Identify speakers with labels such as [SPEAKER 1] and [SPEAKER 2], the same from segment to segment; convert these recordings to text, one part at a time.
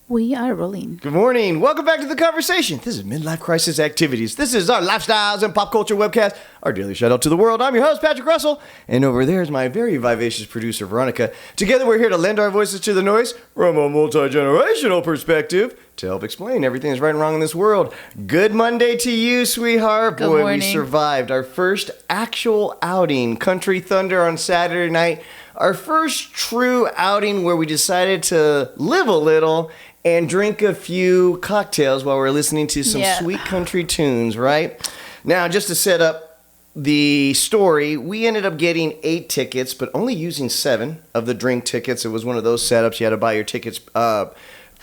[SPEAKER 1] We are rolling.
[SPEAKER 2] Good morning. Welcome back to the conversation. This is Midlife Crisis Activities. This is our lifestyles and pop culture webcast, our daily shout out to the world. I'm your host, Patrick Russell, and over there is my very vivacious producer, Veronica. Together, we're here to lend our voices to the noise from a multi-generational perspective to help explain everything that's right and wrong in this world. Good Monday to you, sweetheart.
[SPEAKER 1] Good
[SPEAKER 2] Boy,
[SPEAKER 1] morning.
[SPEAKER 2] we survived our first actual outing, Country Thunder on Saturday night. Our first true outing where we decided to live a little and drink a few cocktails while we're listening to some sweet country tunes, right? Now, just to set up the story, we ended up getting 8 tickets, but only using 7 of the drink tickets. It was one of those setups. You had to buy your tickets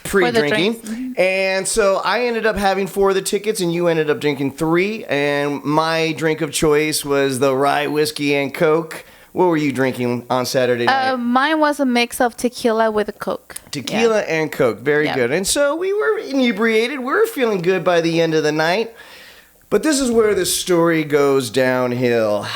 [SPEAKER 2] pre-drinking. And so I ended up having 4 of the tickets, and you ended up drinking 3. And my drink of choice was the rye whiskey and Coke. What were you drinking on Saturday night?
[SPEAKER 1] Mine was a mix of tequila with a Coke.
[SPEAKER 2] Tequila and Coke. Very good. And so we were inebriated. We were feeling good by the end of the night. But this is where the story goes downhill.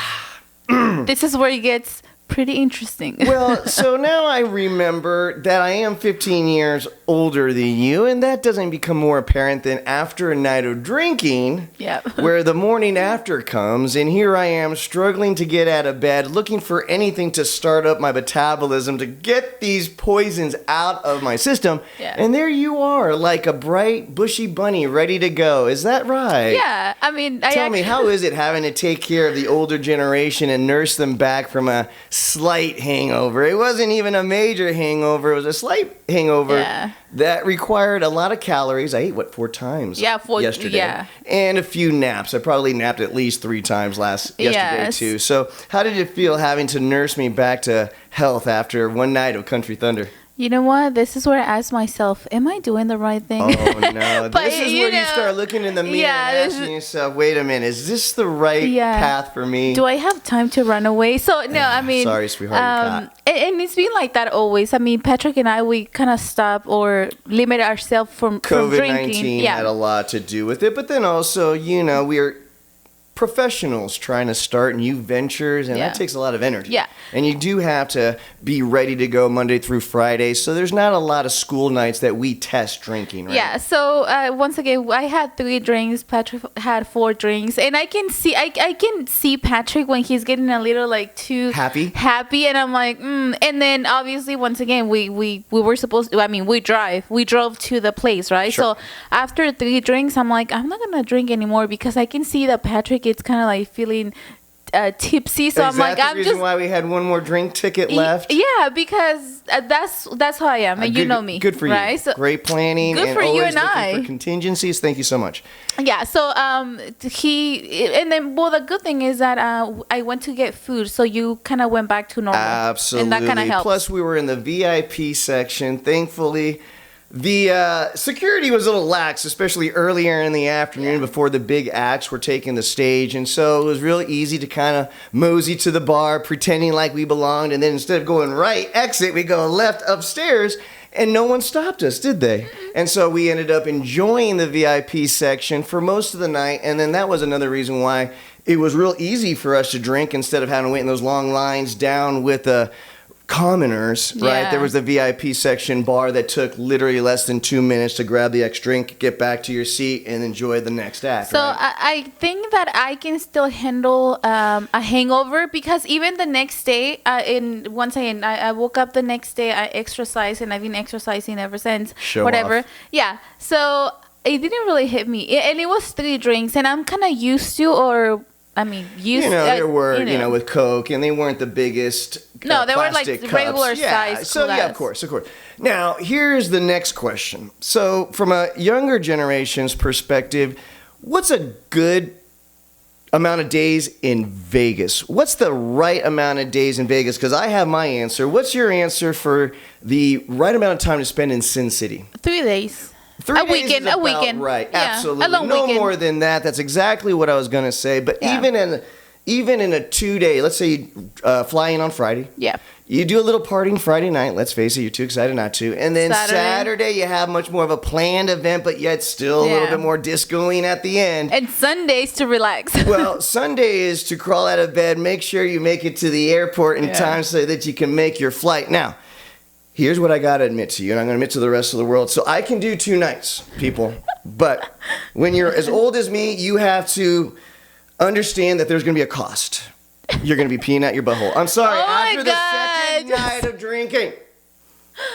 [SPEAKER 1] This is where it gets pretty interesting.
[SPEAKER 2] Well, so now I remember that I am 15 years older than you, and that doesn't become more apparent than after a night of drinking, where the morning after comes, and here I am struggling to get out of bed, looking for anything to start up my metabolism to get these poisons out of my system, and there you are, like a bright, bushy bunny ready to go. Is that right?
[SPEAKER 1] Yeah, I mean...
[SPEAKER 2] Tell me, how is it having to take care of the older generation and nurse them back from a slight hangover? It wasn't even a major hangover. It was a slight hangover that required a lot of calories. I ate, 4 times yesterday?
[SPEAKER 1] Yeah.
[SPEAKER 2] And a few naps. I probably napped at least 3 times yesterday, too. So how did it feel having to nurse me back to health after one night of Country Thunder?
[SPEAKER 1] You know what? This is where I ask myself, am I doing the right thing?
[SPEAKER 2] Oh, no. This is where you start looking in the mirror and asking yourself, wait a minute, is this the right path for me?
[SPEAKER 1] Do I have time to run away? So, no, I mean...
[SPEAKER 2] Sorry, sweetheart.
[SPEAKER 1] And it's been like that always. I mean, Patrick and I, we kind of stop or limit ourselves from drinking.
[SPEAKER 2] COVID-19 had a lot to do with it. But then also, we're professionals trying to start new ventures, and that takes a lot of energy.
[SPEAKER 1] Yeah.
[SPEAKER 2] And you do have to be ready to go Monday through Friday, so there's not a lot of school nights that we test drinking, right?
[SPEAKER 1] Yeah, so once again, I had 3 drinks, Patrick had 4 drinks, and I can see Patrick when he's getting a little like too happy, and I'm like, and then obviously once again we were supposed to, I mean, we drove to the place, right?
[SPEAKER 2] Sure.
[SPEAKER 1] So after 3 drinks, I'm like, I'm not gonna drink anymore because I can see that Patrick is kind of like feeling tipsy, so I'm like,
[SPEAKER 2] I'm just... Is that the reason why we had one more drink ticket left?
[SPEAKER 1] Yeah, because that's how I am, and you know me.
[SPEAKER 2] Good for you.
[SPEAKER 1] Right? So,
[SPEAKER 2] great planning.
[SPEAKER 1] Good for you and I.
[SPEAKER 2] For contingencies. Thank you so much.
[SPEAKER 1] Yeah. So the good thing is that I went to get food, so you kind of went back to normal.
[SPEAKER 2] Absolutely.
[SPEAKER 1] And that kind of helped.
[SPEAKER 2] Plus, we were in the VIP section. Thankfully, the security was a little lax, especially earlier in the afternoon before the big acts were taking the stage. And so it was real easy to kind of mosey to the bar, pretending like we belonged. And then instead of going right, exit, we go left upstairs. And no one stopped us, did they? And so we ended up enjoying the VIP section for most of the night. And then that was another reason why it was real easy for us to drink instead of having to wait in those long lines down with the commoners, right? There was the VIP section bar that took literally less than 2 minutes to grab the extra drink, get back to your seat, and enjoy the next act.
[SPEAKER 1] So
[SPEAKER 2] right?
[SPEAKER 1] I think that I can still handle a hangover because even the next day, I woke up the next day, I exercised, and I've been exercising ever since.
[SPEAKER 2] Show
[SPEAKER 1] whatever.
[SPEAKER 2] off.
[SPEAKER 1] Yeah. So it didn't really hit me, and it was 3 drinks, and I'm kind of used to, there were,
[SPEAKER 2] with Coke, and they weren't the biggest.
[SPEAKER 1] No, they were like
[SPEAKER 2] cups.
[SPEAKER 1] regular size.
[SPEAKER 2] So of course. Now, here's the next question. So, from a younger generation's perspective, what's a good amount of days in Vegas? What's the right amount of days in Vegas? Because I have my answer. What's your answer for the right amount of time to spend in Sin City?
[SPEAKER 1] 3 days.
[SPEAKER 2] 3 days is about right.
[SPEAKER 1] Yeah,
[SPEAKER 2] absolutely.
[SPEAKER 1] a long
[SPEAKER 2] no
[SPEAKER 1] weekend.
[SPEAKER 2] More than that. That's exactly what I was going to say. But even in a 2-day, let's say you fly in on Friday.
[SPEAKER 1] Yeah.
[SPEAKER 2] You do a little partying Friday night. Let's face it, you're too excited not to. And then Saturday you have much more of a planned event, but yet still a little bit more discoing at the end.
[SPEAKER 1] And Sundays to relax.
[SPEAKER 2] Well, Sunday is to crawl out of bed, make sure you make it to the airport in time so that you can make your flight. Now, Here's what I got to admit to you, and I'm going to admit to the rest of the world. So I can do 2 nights, people. But when you're as old as me, you have to understand that there's going to be a cost. You're going to be peeing at your butthole. I'm sorry.
[SPEAKER 1] Oh
[SPEAKER 2] after the second night of drinking,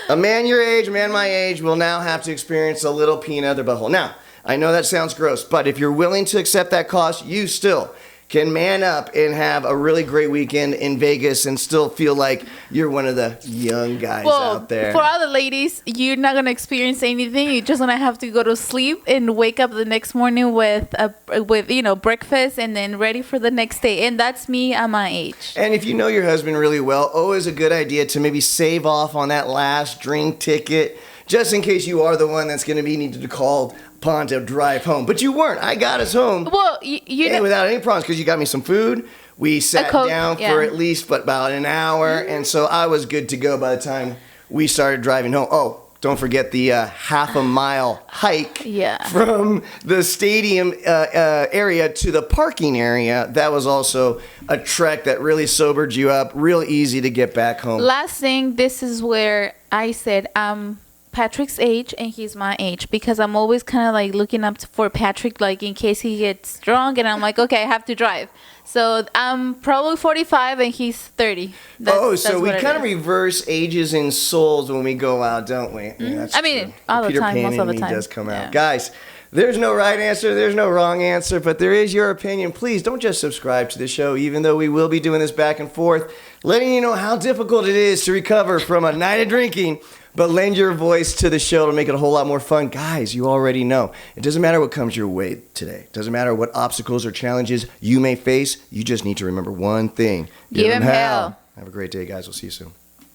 [SPEAKER 2] a man your age, a man my age, will now have to experience a little peeing at their butthole. Now, I know that sounds gross, but if you're willing to accept that cost, you still can man up and have a really great weekend in Vegas and still feel like you're one of the young guys out there.
[SPEAKER 1] For all the ladies, you're not going to experience anything. You're just going to have to go to sleep and wake up the next morning with breakfast and then ready for the next day. And that's me at my age.
[SPEAKER 2] And if you know your husband really well, always a good idea to maybe save off on that last drink ticket just in case you are the one that's going to be needed to call upon to drive home. But you weren't. I got us home.
[SPEAKER 1] Well, you
[SPEAKER 2] without any problems because you got me some food. We sat down for at least about an hour, and so I was good to go by the time we started driving home. Oh, don't forget the half a mile hike from the stadium area to the parking area. That was also a trek that really sobered you up. Real easy to get back home.
[SPEAKER 1] Last thing, this is where I said Patrick's age and he's my age, because I'm always kind of like looking up for Patrick, like in case he gets drunk, and I'm like, okay, I have to drive. So I'm probably 45 and he's 30.
[SPEAKER 2] So we kind of reverse ages and souls when we go out, don't we?
[SPEAKER 1] Mm-hmm. All the
[SPEAKER 2] Peter
[SPEAKER 1] time,
[SPEAKER 2] Pan
[SPEAKER 1] most of the
[SPEAKER 2] in me
[SPEAKER 1] time.
[SPEAKER 2] does come out. Guys, there's no right answer, there's no wrong answer, but there is your opinion. Please don't just subscribe to the show, even though we will be doing this back and forth, letting you know how difficult it is to recover from a night of drinking. But lend your voice to the show to make it a whole lot more fun. Guys, you already know. It doesn't matter what comes your way today. It doesn't matter what obstacles or challenges you may face. You just need to remember one thing.
[SPEAKER 1] Give him hell.
[SPEAKER 2] Have a great day, guys. We'll see you soon.